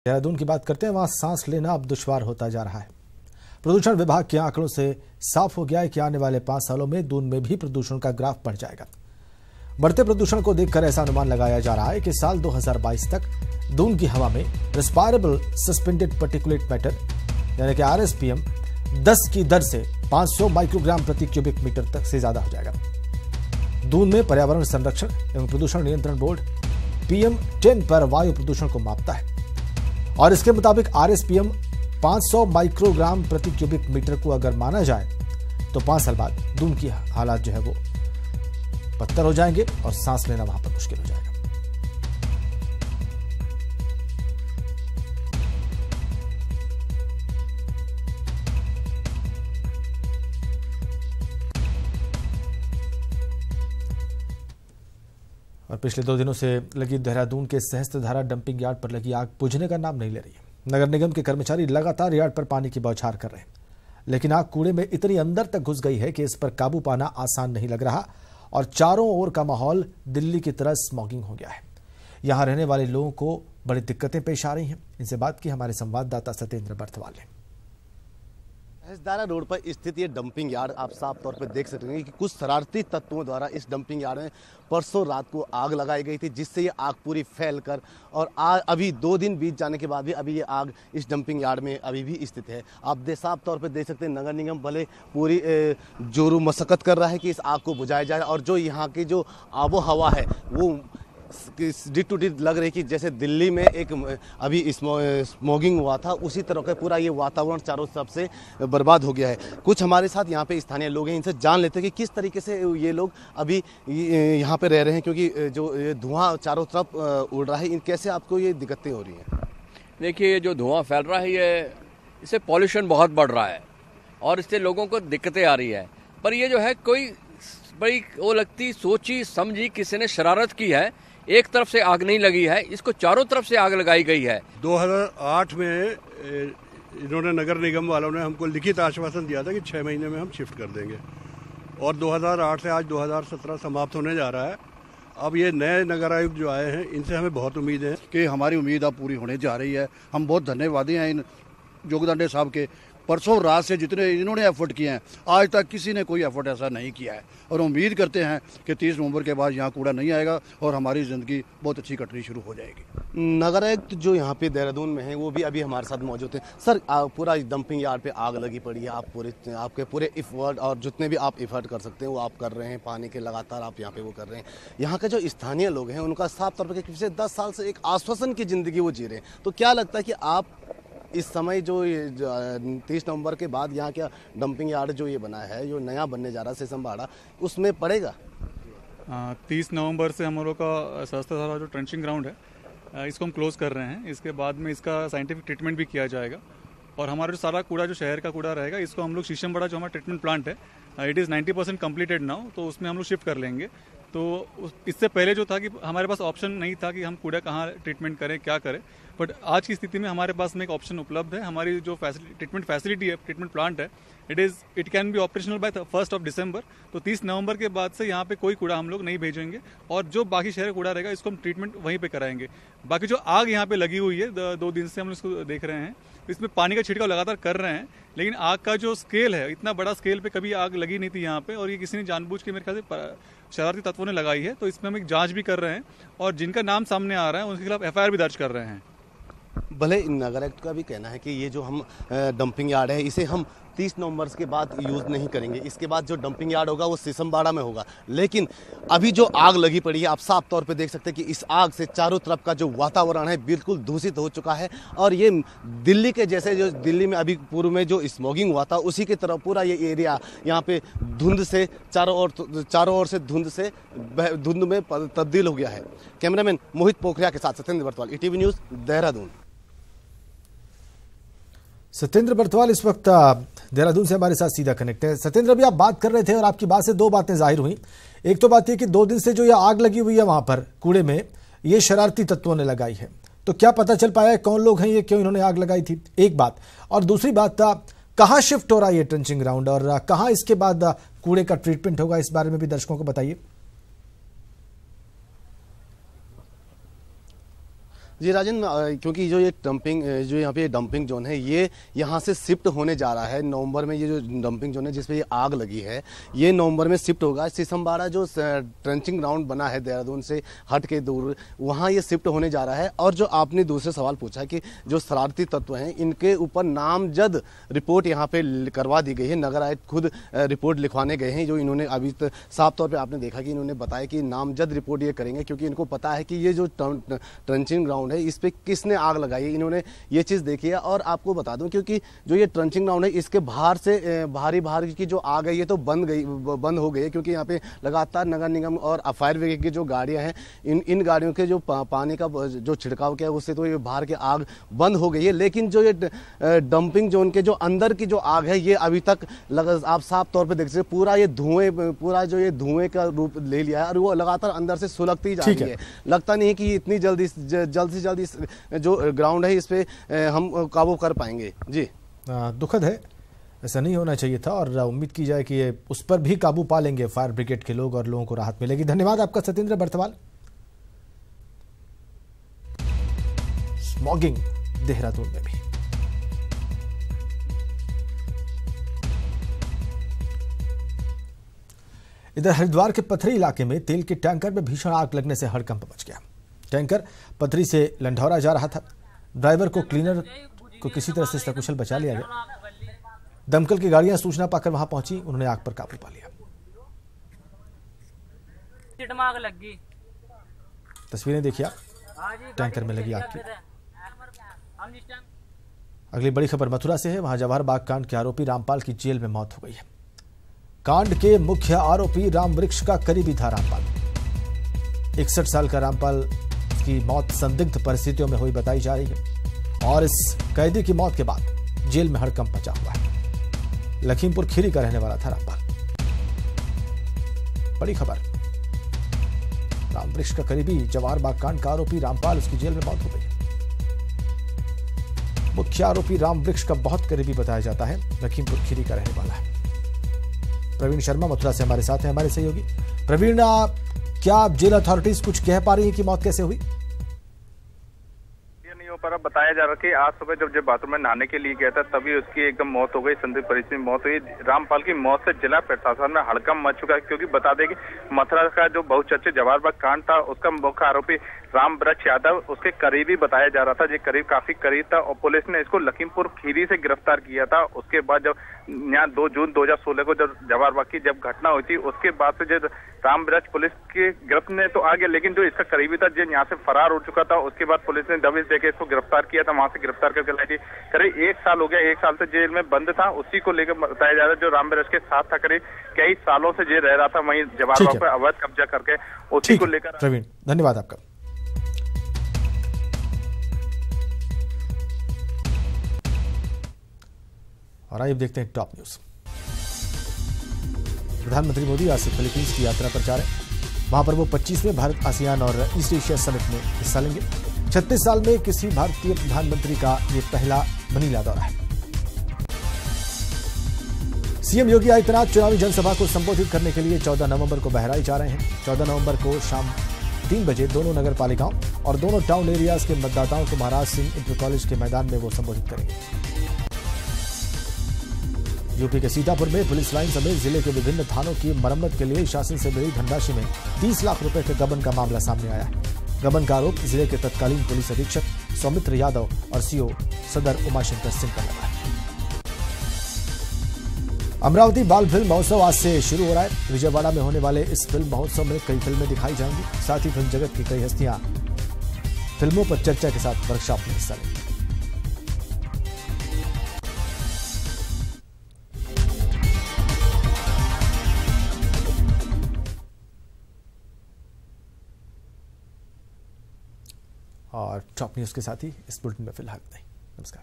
देहरादून की बात करते हैं। वहां सांस लेना अब दुश्वार होता जा रहा है। प्रदूषण विभाग के आंकड़ों से साफ हो गया है कि आने वाले 5 सालों में दून में भी प्रदूषण का ग्राफ बढ़ जाएगा। बढ़ते प्रदूषण को देखकर ऐसा अनुमान लगाया जा रहा है कि साल 2022 तक दून की हवा में रेस्पायरेबल सस्पेंडेड पार्टिकुलेट मैटर यानी कि RSPM 10 की दर से 500 माइक्रोग्राम प्रति क्यूबिक मीटर तक से ज्यादा हो जाएगा। दून में पर्यावरण संरक्षण एवं प्रदूषण नियंत्रण बोर्ड PM10 पर वायु प्रदूषण को मापता है और इसके मुताबिक RSPM 500 माइक्रोग्राम प्रति क्यूबिक मीटर को अगर माना जाए तो 5 साल बाद दून की हालात जो है वो बदतर हो जाएंगे और सांस लेना वहां पर मुश्किल हो जाएगा। और पिछले 2 दिनों से लगी देहरादून के सहस्त्रधारा डंपिंग यार्ड पर लगी आग बुझने का नाम नहीं ले रही है। नगर निगम के कर्मचारी लगातार यार्ड पर पानी की बौछार कर रहे हैं, लेकिन आग कूड़े में इतनी अंदर तक घुस गई है कि इस पर काबू पाना आसान नहीं लग रहा और चारों ओर का माहौल दिल्ली की तरह स्मॉगिंग हो गया है। यहां रहने वाले लोगों को बड़ी दिक्कतें पेश आ रही हैं। इनसे बात की हमारे संवाददाता सत्येंद्र बर्थवाल ने। सहस्त्रधारा रोड पर स्थित ये डंपिंग यार्ड आप साफ तौर पर देख सकते हैं कि कुछ शरारती तत्वों द्वारा इस डंपिंग यार्ड में परसों रात को आग लगाई गई थी, जिससे ये आग पूरी फैलकर और अभी 2 दिन बीत जाने के बाद भी अभी ये आग इस डंपिंग यार्ड में अभी भी स्थित है। आप साफ तौर पर देख सकते हैं नगर निगम भले पूरी जोरों मशक्कत कर रहा है कि इस आग को बुझाया जाए और जो यहाँ की जो आबो हवा है वो डिट टू डिट लग रही कि जैसे दिल्ली में एक अभी स्मॉगिंग हुआ था, उसी तरह का पूरा ये वातावरण चारों तरफ से बर्बाद हो गया है। कुछ हमारे साथ यहाँ पे स्थानीय लोग हैं, इनसे जान लेते हैं कि किस तरीके से ये लोग अभी यहाँ पे रह रहे हैं, क्योंकि जो धुआं चारों तरफ उड़ रहा है, कैसे आपको ये दिक्कतें हो रही हैं? देखिए, ये जो धुआं फैल रहा है ये इससे पॉल्यूशन बहुत बढ़ रहा है और इससे लोगों को दिक्कतें आ रही है। पर ये जो है कोई बड़ी वो लगती सोची समझी किसी ने शरारत की है, एक तरफ से आग नहीं लगी है, इसको चारों तरफ से आग लगाई गई है। 2008 में इन्होंने नगर निगम वालों ने हमको लिखित आश्वासन दिया था कि 6 महीने में हम शिफ्ट कर देंगे और 2008 से आज 2017 समाप्त होने जा रहा है। अब ये नए नगर आयुक्त जो आए हैं, इनसे हमें बहुत उम्मीद है कि हमारी उम्मीद अब पूरी होने जा रही है। हम बहुत धन्यवादी हैं इन जोगदंडे साहब के। परसों रात से जितने इन्होंने एफर्ट किए हैं, आज तक किसी ने कोई एफर्ट ऐसा नहीं किया है और उम्मीद करते हैं कि 30 नवंबर के बाद यहाँ कूड़ा नहीं आएगा और हमारी ज़िंदगी बहुत अच्छी कटनी शुरू हो जाएगी। नगर आयुक्त जो यहाँ पे देहरादून में है वो भी अभी हमारे साथ मौजूद हैं। सर, पूरा डंपिंग यार्ड पे आग लगी पड़ी है, आपके पूरे एफर्ट और जितने भी आप एफर्ट कर सकते हैं वो आप कर रहे हैं, पानी के लगातार आप यहाँ पे वो कर रहे हैं। यहाँ के जो स्थानीय लोग हैं उनका साफ तौर पर पिछले 10 साल से एक आश्वासन की जिंदगी वो जी रहे हैं, तो क्या लगता है कि आप इस समय जो 30 नवंबर के बाद यहाँ क्या डंपिंग यार्ड जो ये बना है, जो नया बनने जा रहा है सिसमबाड़ा, उसमें पड़ेगा? 30 नवंबर से हम लोग का सहस्त्रधारा जो ट्रेंचिंग ग्राउंड है इसको हम क्लोज कर रहे हैं। इसके बाद में इसका साइंटिफिक ट्रीटमेंट भी किया जाएगा और हमारा जो सारा कूड़ा जो शहर का कूड़ा रहेगा इसको हम लोग शीशमबाड़ा जो हमारा ट्रीटमेंट प्लांट है इट इज़ 90% कम्प्लीटेड नाउ, तो उसमें हम लोग शिफ्ट कर लेंगे। तो इससे पहले जो था कि हमारे पास ऑप्शन नहीं था कि हम कूड़ा कहाँ ट्रीटमेंट करें, क्या करें, बट आज की स्थिति में हमारे पास में एक ऑप्शन उपलब्ध है। हमारी जो ट्रीटमेंट फैसिलिटी है, ट्रीटमेंट प्लांट है, it can be operational by 1 December. तो 30 नवंबर के बाद से यहाँ पे कोई कूड़ा हम लोग नहीं भेजेंगे और जो बाकी शहर का कूड़ा रहेगा इसको हम ट्रीटमेंट वहीं पे कराएंगे। बाकी जो आग यहाँ पे लगी हुई है 2 दिन से हम इसको देख रहे हैं, इसमें पानी का छिड़काव लगातार कर रहे हैं, लेकिन आग का जो स्केल है, इतना बड़ा स्केल पे कभी आग लगी नहीं थी यहाँ पे और ये किसी ने जानबूझ के मेरे ख्याल से शरारती तत्वों ने लगाई है। तो इसमें हम एक जांच भी कर रहे हैं और जिनका नाम सामने आ रहा है उनके खिलाफ FIR भी दर्ज कर रहे हैं। भले नगर आयुक्त का भी कहना है कि ये जो हम डंपिंग यार्ड है इसे हम 30 नवंबर के बाद यूज़ नहीं करेंगे, इसके बाद जो डंपिंग यार्ड होगा वो सिसमबाड़ा में होगा। लेकिन अभी जो आग लगी पड़ी है, आप साफ तौर पे देख सकते हैं कि इस आग से चारों तरफ का जो वातावरण है बिल्कुल दूषित हो चुका है और ये दिल्ली के जैसे जो दिल्ली में अभी पूर्व में जो स्मॉगिंग हुआ था उसी की तरह पूरा ये एरिया यहाँ पे धुंध से चारों ओर से धुंध में तब्दील हो गया है। कैमरामैन मोहित पोखरिया के साथ सत्येंद्र बर्थवाल, ETV न्यूज़, देहरादून। सत्येंद्र बर्थवाल इस वक्त देहरादून से हमारे साथ सीधा कनेक्ट है। सत्येंद्र, अभी आप बात कर रहे थे और आपकी बात से 2 बातें जाहिर हुई। एक तो बात यह कि 2 दिन से जो ये आग लगी हुई है वहां पर कूड़े में, ये शरारती तत्वों ने लगाई है, तो क्या पता चल पाया है कौन लोग हैं ये, क्यों इन्होंने आग लगाई थी? एक बात। और दूसरी बात, कहां शिफ्ट हो रहा है ये ट्रेंचिंग ग्राउंड और कहां इसके बाद कूड़े का ट्रीटमेंट होगा, इस बारे में भी दर्शकों को बताइए। जी राजन, क्योंकि जो ये जो यहाँ पे डंपिंग जोन है ये यहाँ से शिफ्ट होने जा रहा है नवंबर में। ये जो डंपिंग जोन है जिसपे ये आग लगी है ये नवंबर में शिफ्ट होगा। सिसमबाड़ा जो ट्रेंचिंग ग्राउंड बना है देहरादून से हट के दूर, वहाँ ये शिफ्ट होने जा रहा है। और जो आपने दूसरे सवाल पूछा कि जो शरारती तत्व हैं इनके ऊपर नामजद रिपोर्ट यहाँ पे करवा दी गई है। नगर आयुक्त खुद रिपोर्ट लिखवाने गए हैं। जो इन्होंने अभी साफ तौर पर आपने देखा कि इन्होंने बताया कि नामजद रिपोर्ट ये करेंगे, क्योंकि इनको पता है कि ये जो ट्रेंचिंग ग्राउंड है इस पे किसने आग लगाई है। इन्होंने ये चीज देखी है। और आपको बता दूं क्योंकि जो ये ट्रेंचिंग ग्राउंड है इसके बाहर से बाहर की जो आग है ये तो बंद हो गई है, क्योंकि यहाँ पे लगातार नगर निगम और फायर ब्रिगेड की जो गाड़ियां हैं इन गाड़ियों के जो पानी का जो छिड़काव किया उससे तो ये बाहर की आग बंद हो गई है। लेकिन जो ये डंपिंग जोन के जो अंदर की जो आग है ये अभी तक आप साफ तौर पर देख सकते पूरा ये धुएं का रूप ले लिया है और वो लगातार अंदर से सुलगती जा रही है। लगता नहीं है कि इतनी जल्द से जल्द इस जो ग्राउंड है इस पे हम काबू कर पाएंगे। जी दुखद है, ऐसा नहीं होना चाहिए था और उम्मीद की जाए कि ये उस पर भी काबू पा लेंगे फायर ब्रिगेड के लोग और लोगों को राहत मिलेगी। धन्यवाद आपका सत्येंद्र बर्थवाल। स्मॉगिंग देहरादून में भी। इधर हरिद्वार के पथरी इलाके में तेल के टैंकर में भीषण आग लगने से हड़कंप मच गया। टैंकर पथरी से लंढौरा जा रहा था। ड्राइवर को क्लीनर को किसी तरह से सकुशल बचा लिया गया। दमकल की गाड़ियां सूचना पाकर वहां पहुंची, उन्होंने आग पर काबू पा लिया। तस्वीरें देखिए आप टैंकर में लगी आग की। अगली बड़ी खबर मथुरा से है। वहां जवाहर बाग कांड के आरोपी रामपाल की जेल में मौत हो गई है। कांड के मुख्य आरोपी रामवृक्ष का करीबी था रामपाल। 61 साल का रामपाल की मौत संदिग्ध परिस्थितियों में हुई बताई जा रही है और इस कैदी की मौत के बाद जेल में हड़कंप मचा हुआ है। लखीमपुर खीरी का रहने वाला था रामपाल। बड़ी खबर, रामवृक्ष का करीबी जवाहर बाग कांड का आरोपी रामपाल, उसकी जेल में मौत हो गई। मुख्य आरोपी रामवृक्ष का बहुत करीबी बताया जाता है, लखीमपुर खीरी का रहने वाला है। प्रवीण शर्मा मथुरा से हमारे साथ हैं, हमारे सहयोगी। प्रवीण, क्या जेल अथॉरिटीज कुछ कह पा रही है कि मौत कैसे हुई? पर अब बताया जा रहा है कि आज सुबह जब बाथरूम में नहाने के लिए गया था तभी उसकी एकदम मौत हो गई, संदिग्ध परिस्थिति में मौत हुई। रामपाल की मौत से जिला प्रशासन में हड़कंप मच चुका है, क्योंकि बता दें कि मथुरा का जो बहुचर्चित जवाहर बाग कांड था उसका मुख्य आरोपी रामवृक्ष यादव उसके करीबी बताया जा रहा था। ये काफी करीब था और पुलिस ने इसको लखीमपुर खीरी से गिरफ्तार किया था। उसके बाद जब यहाँ 2 जून 2016 को जब जवाहर बाग की जब घटना हुई थी उसके बाद से जो रामवृक्ष पुलिस की गिरफ्त में तो आ गया, लेकिन जो इसका करीबी था जो यहाँ से फरार हो चुका था। उसके बाद पुलिस ने दबिश देकर इसको गिरफ्तार किया था, वहां से गिरफ्तार करके लाई थी। करीब 1 साल हो गया, 1 साल से जेल में बंद था। उसी को लेकर बताया जा रहा है जो रामवृक्ष के साथ था, करीब कई सालों से जेल रह रहा था वहीं जवाहर बाग पर अवैध कब्जा करके, उसी को लेकर। प्रवीण, धन्यवाद आपका। और आइए देखते हैं टॉप न्यूज। प्रधानमंत्री मोदी आज से फिलीपींस की यात्रा पर जा रहे हैं। वहां पर वो 25वें भारत आसियान और ईस्ट एशिया समिट में हिस्सा लेंगे। 36 साल में किसी भारतीय प्रधानमंत्री का ये पहला मनीला दौरा है। सीएम योगी आदित्यनाथ चुनावी जनसभा को संबोधित करने के लिए 14 नवंबर को बहराइच जा रहे हैं। 14 नवंबर को शाम 3 बजे दोनों नगर पालिकाओं और दोनों टाउन एरियाज के मतदाताओं को महाराज सिंह इंटर कॉलेज के मैदान में वो संबोधित करेंगे। यूपी के सीतापुर में पुलिस लाइन समेत जिले के विभिन्न थानों की मरम्मत के लिए शासन से मिली धनराशि में 30 लाख रुपए के गबन का मामला सामने आया है। गबन का आरोप जिले के तत्कालीन पुलिस अधीक्षक सौमित्र यादव और सीओ सदर उमाशंकर सिंह पर लगा है। अमरावती बाल फिल्म महोत्सव आज से शुरू हो रहा है। विजयवाड़ा में होने वाले इस फिल्म महोत्सव में कई फिल्में दिखाई जाएंगी। साथ ही फिल्म जगत की कई हस्तियां फिल्मों पर चर्चा के साथ वर्कशॉप में हिस्सा लेंगी। और टॉप न्यूज के साथ ही इस बुलेटिन में फिलहाल नहीं। नमस्कार।